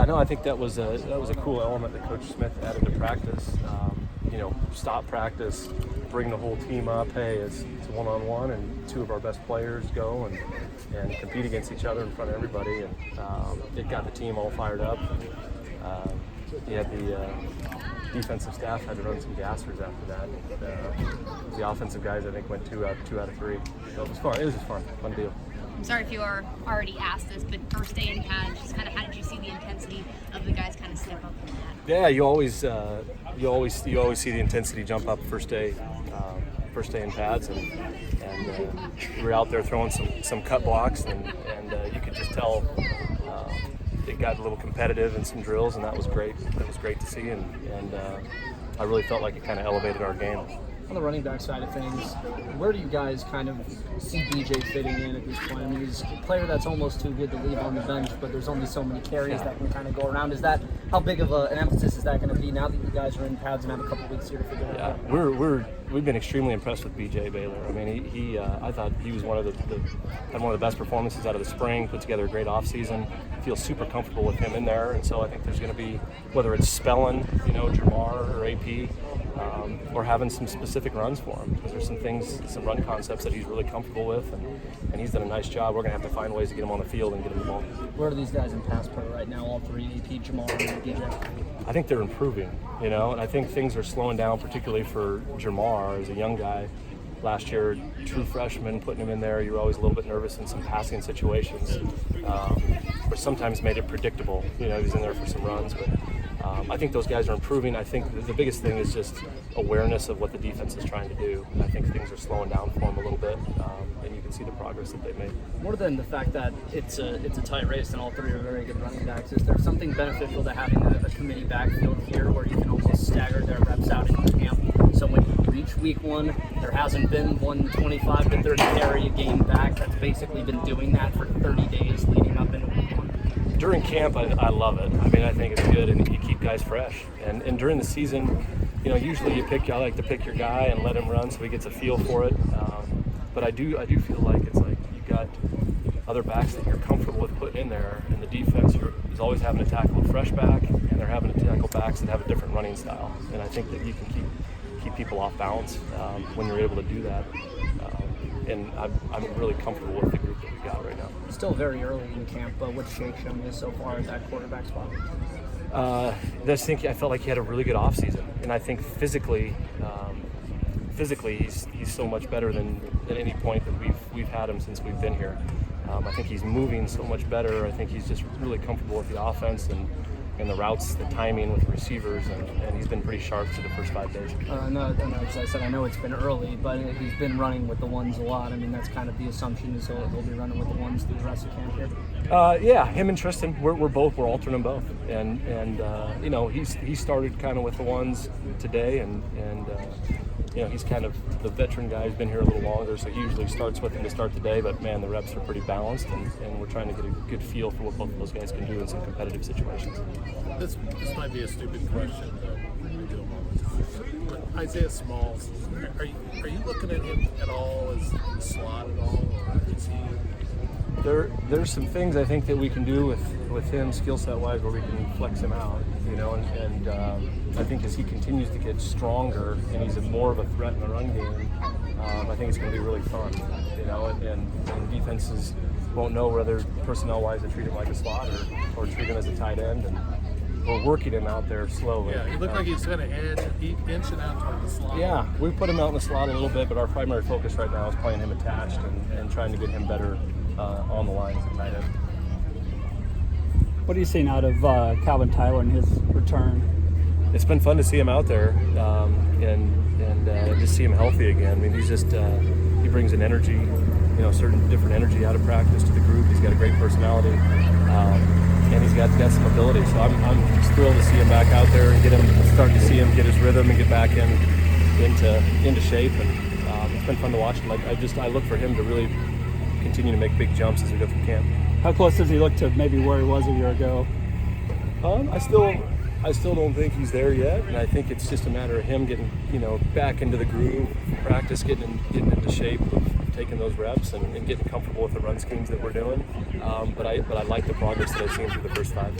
no, I think that was a cool element that Coach Smith added to practice. Stop practice, bring the whole team up. Hey, it's a one-on-one, and two of our best players go and compete against each other in front of everybody, and it got the team all fired up. You had the defensive staff had to run some gassers after that. The offensive guys, I think, went two out of three. So it was fun. It was just fun deal. I'm sorry if you are already asked this, but first day in pads, just kind of how did you see the intensity of the guys kind of step up in that? Yeah, you always see the intensity jump up first day in pads, and we were out there throwing some cut blocks, and you could just tell it got a little competitive in some drills, and that was great. That was great to see, and I really felt like it kind of elevated our game. On the running back side of things, where do you guys kind of see BJ fitting in at this point? I mean, he's a player that's almost too good to leave on the bench, but there's only so many carries that can kind of go around. How big of an emphasis is that going to be now that you guys are in pads and have a couple weeks here to figure it out? Yeah, we've been extremely impressed with BJ Baylor. I mean, I thought he was one of the best performances out of the spring. Put together a great offseason. Feel super comfortable with him in there, and so I think there's going to be, whether it's spelling, Jamar or AP, or having some specific runs for him, because there's some run concepts that he's really comfortable with, and he's done a nice job. We're going to have to find ways to get him on the field and get him the ball. Where are these guys in pass pro right now, all three, AP, Jamar, and DJ? I think they're improving, and I think things are slowing down, particularly for Jamar as a young guy. Last year, true freshman, putting him in there, you were always a little bit nervous in some passing situations, which sometimes made it predictable. He was in there for some runs, but I think those guys are improving. I think the biggest thing is just awareness of what the defense is trying to do, and I think things are slowing down for them a little bit, and you can see the progress that they've made. More than the fact that it's a tight race and all three are very good running backs, is there something beneficial to having a committee backfield here where you can almost stagger their reps out in camp? So when you reach week one, there hasn't been one 25 to 30 carry game back that's basically been doing that for 30 days leading up into week one. During camp, I love it. I mean, I think it's good, and you keep guys fresh. And during the season, usually I like to pick your guy and let him run so he gets a feel for it. But I do feel like it's like you got other backs that you're comfortable with putting in there, and the defense is always having to tackle a fresh back, and they're having to tackle backs that have a different running style. And I think that you can keep people off balance when you're able to do that. And I'm really comfortable with the group that we got right now. Still very early in camp, but what's Shake shown you so far at that quarterback spot? I felt like he had a really good offseason, and I think physically he's so much better than at any point that we've had him since we've been here. I think he's moving so much better. I think he's just really comfortable with the offense and the routes, the timing with the receivers, and he's been pretty sharp through the first 5 days. As I said, I know it's been early, but he's been running with the ones a lot. I mean, that's kind of the assumption is he'll be running with the ones through the rest of camp here. Yeah, him and Tristan, we're altering them both, and he started kind of with the ones today, and he's kind of the veteran guy. He's been here a little longer, so he usually starts with him to start the day. But man, the reps are pretty balanced, and we're trying to get a good feel for what both of those guys can do in some competitive situations. This might be a stupid question, but we do them all the time. But Isaiah Smalls, are you looking at him at all as in the slot at all, or is he? There's some things I think that we can do with him skill set wise where we can flex him out, and I think as he continues to get stronger and he's more of a threat in the run game, I think it's going to be really fun, and defenses won't know whether personnel wise to treat him like a slot or treat him as a tight end, and we're working him out there slowly. Yeah, he looked like he's going to inch it out toward the slot. Yeah, we put him out in the slot a little bit, but our primary focus right now is playing him attached and trying to get him better on the line as a tight end. What are you seeing out of Calvin Tyler and his return? It's been fun to see him out there and just see him healthy again. I mean, he's just he brings an energy, certain different energy out of practice to the group. He's got a great personality, and he's got some ability. So I'm just thrilled to see him back out there and start to see him get his rhythm and get back into shape. And it's been fun to watch him. I look for him to really continue to make big jumps as we go through camp. How close does he look to maybe where he was a year ago? I still don't think he's there yet, and I think it's just a matter of him getting back into the groove, practice, getting into shape, taking those reps, and getting comfortable with the run schemes that we're doing. But I like the progress that I've seen through the first 5.